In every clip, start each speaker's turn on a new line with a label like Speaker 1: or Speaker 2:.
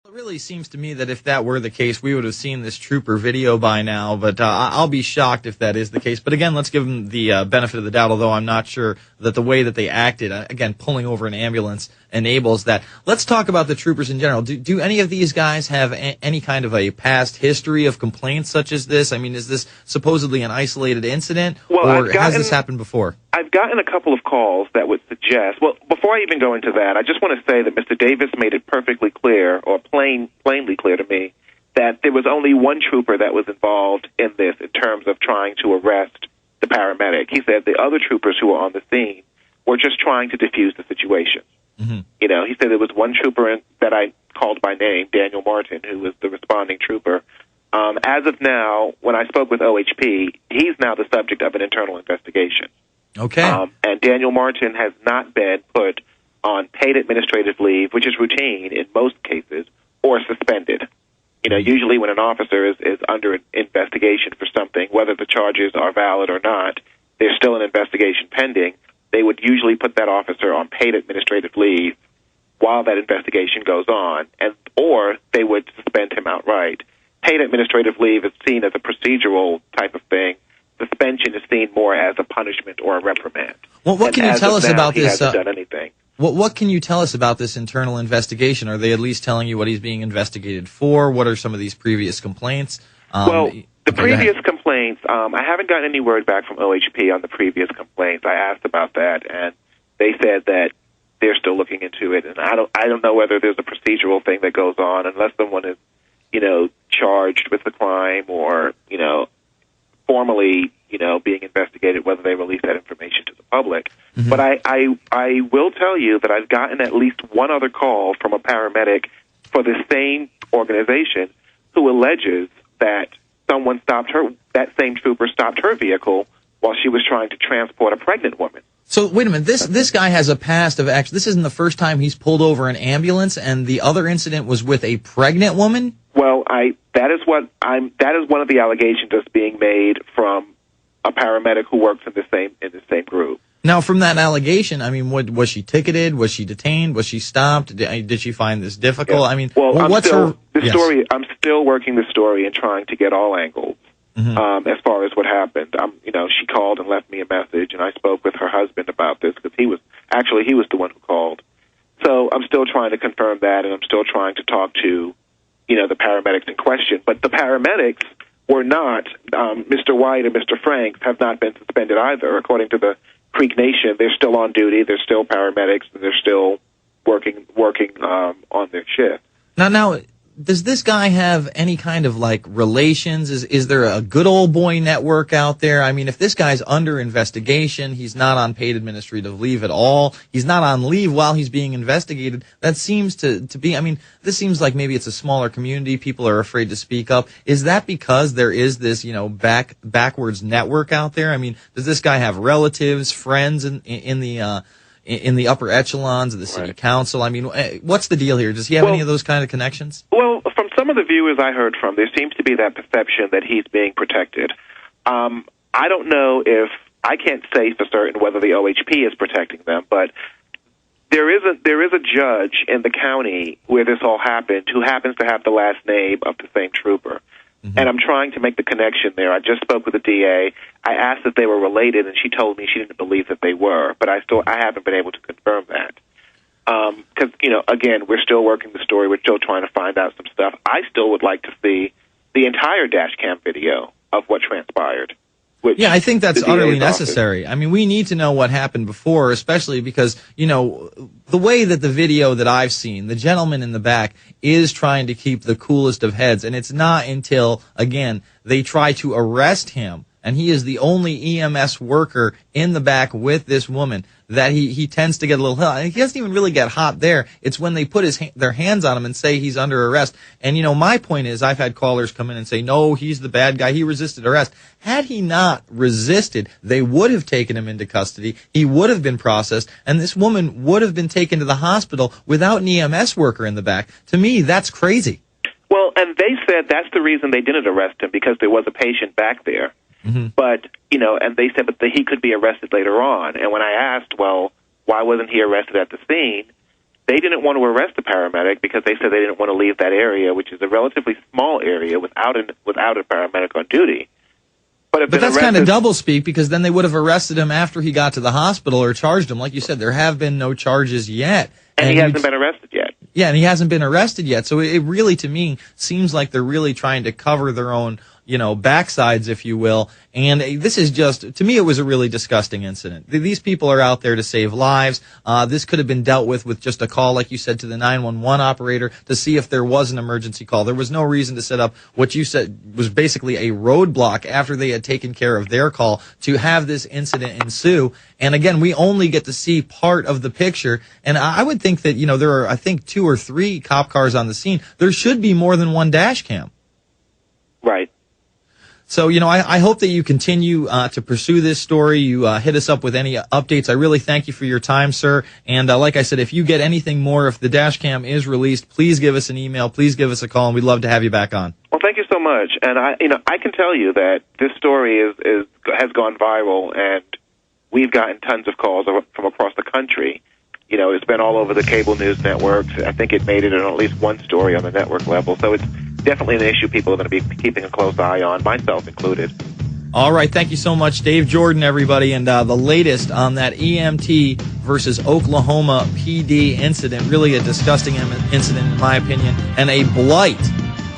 Speaker 1: It really seems to me that if that were the case, we would have seen this trooper video by now, but I'll be shocked if that is the case. But again, let's give them the benefit of the doubt, although I'm not sure that the way that they acted, again, pulling over an ambulance enables that. Let's talk about the troopers in general. Do any of these guys have any kind of a past history of complaints such as this? I mean, is this supposedly an isolated incident, or has this happened before?
Speaker 2: I've gotten a couple of calls that would suggest, well, before I even go into that, I just want to say that Mr. Davis made it perfectly clear, or plainly clear to me, that there was only one trooper that was involved in this in terms of trying to arrest the paramedic. He said the other troopers who were on the scene were just trying to defuse the situation. Mm-hmm. You know, he said there was one trooper that I called by name, Daniel Martin, who was the responding trooper. As of now, when I spoke with OHP, he's now the subject of an internal investigation.
Speaker 1: Okay.
Speaker 2: And Daniel Martin has not been put on paid administrative leave, which is routine in most cases, or suspended. You know, usually when an officer is under investigation for something, whether the charges are valid or not, there's still an investigation pending. They would usually put that officer on paid administrative leave while that investigation goes on, or they would suspend him outright. Paid administrative leave is seen as a procedural type of thing. Suspension is seen more as a punishment or a reprimand.
Speaker 1: Well, what can you tell us about this?
Speaker 2: He hasn't done anything.
Speaker 1: What can you tell us about this internal investigation? Are they at least telling you what he's being investigated for? What are some of these previous complaints?
Speaker 2: The previous complaints, I haven't gotten any word back from OHP on the previous complaints. I asked about that, and they said that they're still looking into it. And I don't know whether there's a procedural thing that goes on unless someone is, charged with the crime or, formally, being investigated, whether they release that information to the public. Mm-hmm. But I will tell you that I've gotten at least one other call from a paramedic for the same organization who alleges that someone that same trooper stopped her vehicle while she was trying to transport a pregnant woman.
Speaker 1: So wait a minute, this guy has a past of this isn't the first time he's pulled over an ambulance, and the other incident was with a pregnant woman?
Speaker 2: Well, that is one of the allegations that's being made from a paramedic who works in the same group.
Speaker 1: Now, from that allegation, I mean, was she ticketed? Was she detained? Was she stopped? Did she find this difficult?
Speaker 2: Yeah.
Speaker 1: I mean,
Speaker 2: what's her story? I'm still working the story and trying to get all angles. Mm-hmm. As far as what happened, she called and left me a message, and I spoke with her husband about this because he was the one who called. So I'm still trying to confirm that, and I'm still trying to talk to, the paramedics in question. But the paramedics were not, Mr. White and Mr. Franks have not been suspended either. According to the Creek Nation, they're still on duty. They're still paramedics, and they're still working on their shift.
Speaker 1: Now, does this guy have any kind of relations? Is there a good old boy network out there? I mean, if this guy's under investigation, he's not on paid administrative leave at all. He's not on leave while he's being investigated. That seems to be, I mean, this seems like maybe it's a smaller community. People are afraid to speak up. Is that because there is this, backwards network out there? I mean, does this guy have relatives, friends in the upper echelons of the city council? I mean, what's the deal here? Does he have any of those kind of connections?
Speaker 2: Well, from some of the viewers I heard from, there seems to be that perception that he's being protected. I don't know I can't say for certain whether the OHP is protecting them, but there is a judge in the county where this all happened who happens to have the last name of the same trooper. Mm-hmm. And I'm trying to make the connection there. I just spoke with the DA. I asked if they were related, and she told me she didn't believe that they were, but I haven't been able to confirm that. Because, again, we're still working the story. We're still trying to find out some stuff. I still would like to see the entire dash cam video of what transpired.
Speaker 1: Yeah, I think that's utterly necessary. I mean, we need to know what happened before, especially because, the way that the video that I've seen, the gentleman in the back is trying to keep the coolest of heads, and it's not until, again, they try to arrest him, and he is the only EMS worker in the back with this woman, that he tends to get a little hot. He doesn't even really get hot there. It's when they put their hands on him and say he's under arrest. And, my point is I've had callers come in and say, no, he's the bad guy. He resisted arrest. Had he not resisted, they would have taken him into custody. He would have been processed, and this woman would have been taken to the hospital without an EMS worker in the back. To me, that's crazy.
Speaker 2: Well, and they said that's the reason they didn't arrest him, because there was a patient back there. Mm-hmm. But, and they said that he could be arrested later on. And when I asked, well, why wasn't he arrested at the scene? they didn't want to arrest the paramedic because they said they didn't want to leave that area, which is a relatively small area without a paramedic on duty. But
Speaker 1: that's kind of doublespeak, because then they would have arrested him after he got to the hospital or charged him. Like you said, there have been no charges yet.
Speaker 2: And he hasn't been arrested yet.
Speaker 1: Yeah, and he hasn't been arrested yet. So it really, to me, seems like they're really trying to cover their own, backsides, if you will. And this is just, to me, it was a really disgusting incident. These people are out there to save lives. This could have been dealt with just a call, like you said, to the 911 operator to see if there was an emergency call. There was no reason to set up what you said was basically a roadblock after they had taken care of their call to have this incident ensue. And again, we only get to see part of the picture. And I would think that, there are, I think, 2 or 3 cop cars on the scene. There should be more than one dash cam.
Speaker 2: Right.
Speaker 1: So, I hope that you continue to pursue this story. You hit us up with any updates. I really thank you for your time, sir. And like I said, if you get anything more, if the dash cam is released, please give us an email. Please give us a call, and we'd love to have you back on.
Speaker 2: Well, thank you so much. And I can tell you that this story has gone viral, and we've gotten tons of calls from across the country. It's been all over the cable news networks. I think it made it in at least one story on the network level. So it's definitely an issue people are going to be keeping a close eye on, myself included.
Speaker 1: All right. Thank you so much, Dave Jordan, everybody. And the latest on that EMT versus Oklahoma PD incident, really a disgusting incident, in my opinion, and a blight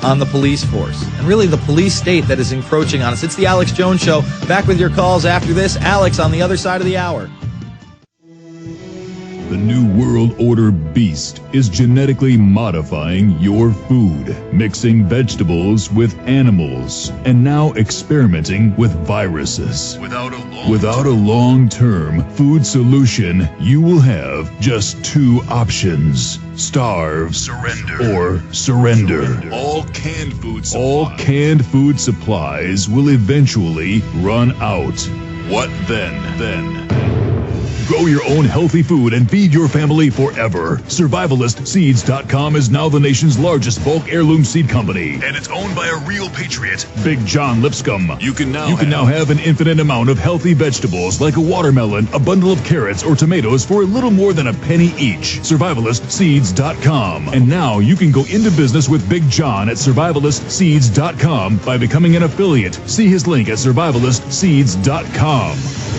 Speaker 1: on the police force, and really the police state that is encroaching on us. It's the Alex Jones Show. Back with your calls after this. Alex on the other side of the hour.
Speaker 3: The New World Order beast is genetically modifying your food, mixing vegetables with animals, and now experimenting with viruses. Without a long-term food solution, you will have just 2 options: starve, or surrender. All canned food supplies will eventually run out. What then? Grow your own healthy food and feed your family forever. SurvivalistSeeds.com is now the nation's largest bulk heirloom seed company, and it's owned by a real patriot, Big John Lipscomb. You can now have an infinite amount of healthy vegetables like a watermelon, a bundle of carrots, or tomatoes for a little more than a penny each. SurvivalistSeeds.com. And now you can go into business with Big John at SurvivalistSeeds.com by becoming an affiliate. See his link at SurvivalistSeeds.com.